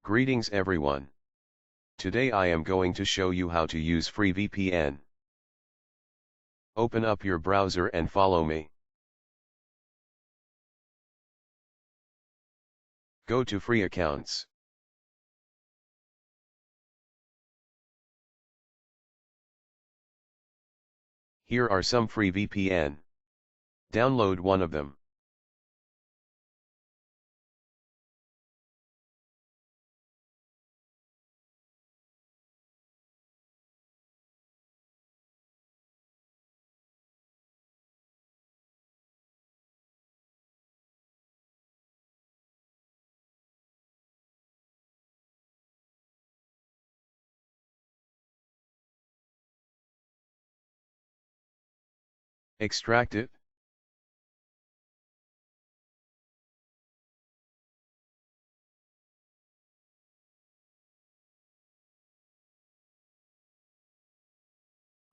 Greetings everyone. Today I am going to show you how to use free VPN. Open up your browser and follow me. Go to free accounts. Here are some free VPN. Download one of them. Extract it.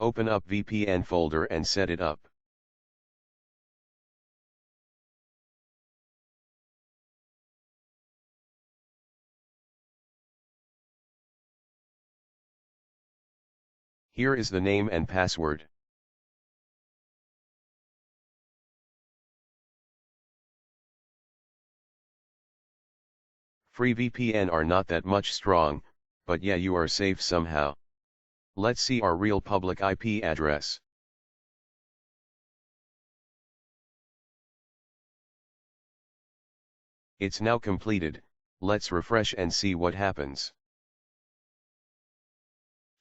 Open up VPN folder and set it up. Here is the name and password. Free VPN are not that much strong, but yeah, you are safe somehow. Let's see our real public IP address. It's now completed. Let's refresh and see what happens.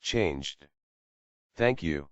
Changed. Thank you.